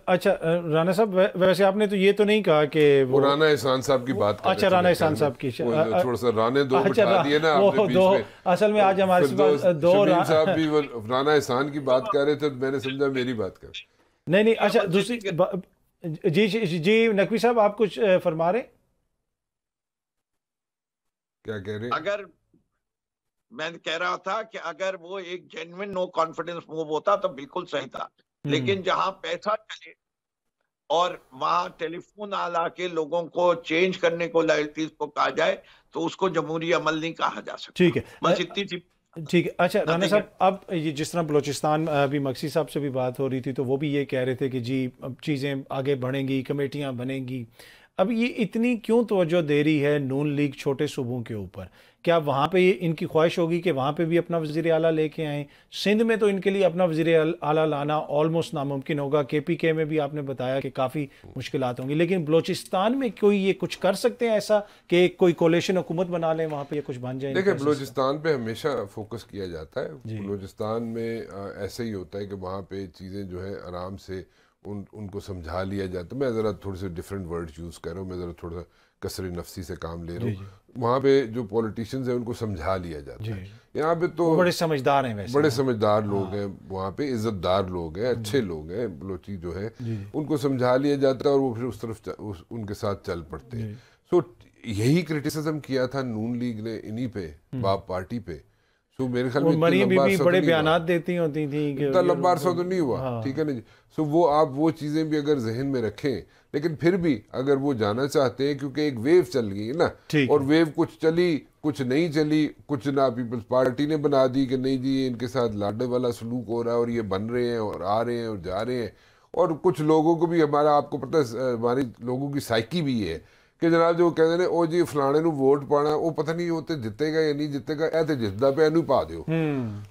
अच्छा राना साहब, वैसे आपने तो ये तो नहीं कहा कि वो राना एहसान साहब की बात कर रहे अच्छा, थे राना मेरे एहसान ख्याल में। साहब की वो थोड़ा सा राने दो अच्छा बिठा दिए ना आपने वो दो, बीच में। असल में आज हमारे फिरदौस पास दो शमीम साहब भी वो राना एहसान की बात कर रहे थे, तो मैंने समझा मेरी बात कर। नहीं नहीं, ये अच्छा अमन दूसरी सिद्दीकी के जी जी जी, नकवी साहब आप कुछ फरमा रहे। क्या कह रहे हैं? अगर मैं कह रहा था कि अगर वो एक जेन्युइन नो कॉन्फिडेंस मूव होता तो बिल्कुल सही था, लेकिन जहां पैसा चले और वहां टेलीफोन आला के लोगों को चेंज करने को लाइल्टीज को कहा जाए तो उसको जमहूरी अमल नहीं कहा जा ठीक सकता। है, बस इतनी सी, ठीक है। अच्छा राना नथिंग। साहब, अब ये जिस तरह बलूचिस्तान, अभी मक्सी साहब से भी बात हो रही थी तो वो भी ये कह रहे थे कि जी अब चीज़ें आगे बढ़ेंगी, कमेटियां बनेंगी। अब ये इतनी क्यों तवज्जो दे रही है नून लीग छोटे सूबों के ऊपर? क्या वहाँ पे इनकी ख्वाहिश होगी कि वहाँ पे भी अपना वज़ीर आला लेके आएँ? सिंध में तो इनके लिए अपना वज़ीर आला लाना ऑलमोस्ट नामुमकिन होगा। KPK में भी आपने बताया कि काफ़ी मुश्किलात होंगी, लेकिन बलूचिस्तान में कोई ये कुछ कर सकते हैं ऐसा कि कोई कोalition हुकूमत बना लें वहाँ पे, या कुछ बन जाए देखिए, इनका सिस्टम? बलूचिस्तान पे हमेशा फोकस किया जाता है। जी बलूचिस्तान में ऐसे ही होता है कि वहाँ पे चीज़ें जो है आराम से उनको समझा लिया जाता है। मैं ज़रा थोड़े से डिफरेंट वर्ड यूज़ कर रहा हूँ, मैं ज़रा थोड़ा सा कसर नफसी से काम ले रहा जी हूँ। जी वहाँ पे जो पॉलिटिशियंस हैं उनको समझा लिया जी जाता है। जी। यहाँ पे तो वो बड़े समझदार हैं वैसे बड़े ना। समझदार लोग हाँ हैं, वहाँ पे इज़्ज़तदार लोग हैं, अच्छे लोग हैं बलोची जो है। जी जी उनको समझा लिया जाता है और वो फिर उस तरफ उनके साथ चल पड़ते हैं। जी। सो यही क्रिटिसिज्म किया था नून लीग ने इन्हीं पे, बाप पार्टी पे। सो मेरे ख्याल वो में इतने मरियम लंबा बीबी अरसा तो बड़े नहीं हुआ, बयानात देती होती थी कि इतना ये लंबा अरसा तो नहीं हुआ, ठीक हाँ है ना जी। सो वो आप वो चीज़ें भी अगर जहन में रखें, लेकिन फिर भी अगर वो जाना चाहते हैं, क्योंकि एक वेव चल गई है ना, ठीक और है। वेव कुछ चली कुछ नहीं चली, कुछ ना पीपल्स पार्टी ने बना दी कि नहीं जी ये इनके साथ लाडे वाला सलूक हो रहा है और ये बन रहे हैं और आ रहे हैं और जा रहे हैं। और कुछ लोगों को भी, हमारा आपको पता है हमारी लोगों की साइकी भी है कि जनाब जो कहते हैं ओ जी फलाने ਨੂੰ वोट पाना, वो पता नहीं होते जितेगा या नहीं जितेगा, ए तो जितदा पे एनू पा दो।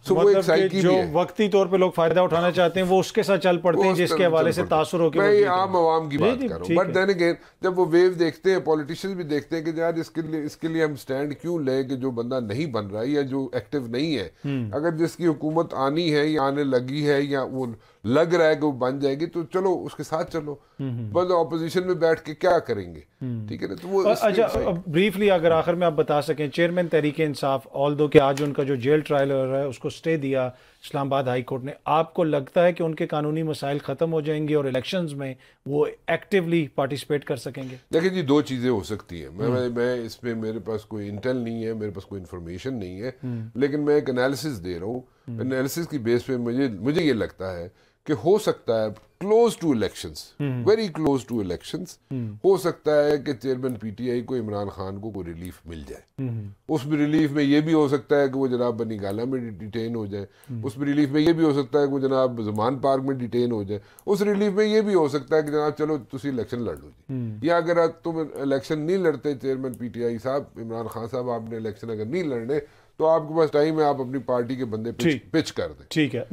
सो वो एक मतलब कि साइकी जो भी है, वक्ती तौर पे लोग फायदा उठाना चाहते हैं वो उसके साथ चल पड़ते वो हैं, उस जिसके तरफ हवाले चल से पड़ता तासुर है। होकर मैं वो ये जीत आम रहे आवाम की हैं। जी बात जी कर रहा हूँ, ठीक बट है। देन अगेन जब वो वेव देखते हैं, पॉलिटिशियंस भी देखते हैं कि यार इसके लिए हम स्टैंड क्यों लें कि जो बंदा नहीं बन रहा है या जो एक्टिव नहीं है, अगर जिसकी हुकूमत आनी है या आने लगी है या वो लग रहा है कि वो बन जाएगी, तो चलो उसके साथ चलो। बस ऑपोजिशन में बैठ के क्या करेंगे, ठीक है ना। तो वो इसलिए अच्छा, ब्रीफली अगर आखिर में आप बता सकें, चेयरमैन तहरीक इंसाफ, ऑल दो कि आज उनका जो जेल ट्रायल हो रहा है उसको स्टे दिया इस्लामाबाद हाई कोर्ट ने, आपको लगता है कि उनके कानूनी मसाइल ख़त्म हो जाएंगे और इलेक्शंस में वो एक्टिवली पार्टिसिपेट कर सकेंगे? देखिए जी, दो चीज़ें हो सकती हैं। मैं इसमें मेरे पास कोई इंटेल नहीं है, मेरे पास कोई इन्फॉर्मेशन नहीं है, लेकिन मैं एक एनालिसिस दे रहा हूँ। एनालिसिस की बेस पे मुझे ये लगता है कि हो सकता है close to elections, very close to elections, हो सकता है कि चेयरमैन पीटीआई को, इमरान खान को कोई रिलीफ मिल जाए। उसमें रिलीफ में ये भी हो सकता है कि वो जनाब बनी गाला में डिटेन हो जाए, उसमें रिलीफ में ये भी हो सकता है कि वो जनाब जमान पार्क में डिटेन हो जाए, उस रिलीफ में ये भी हो सकता है कि जनाब चलो तुम इलेक्शन लड़ लो जी। या अगर तुम इलेक्शन नहीं लड़ते, चेयरमैन पीटीआई साहब, इमरान खान साहब, आपने इलेक्शन अगर नहीं लड़ने तो आपके पास टाइम है, आप अपनी पार्टी के बंदे पिच कर दें। ठीक है।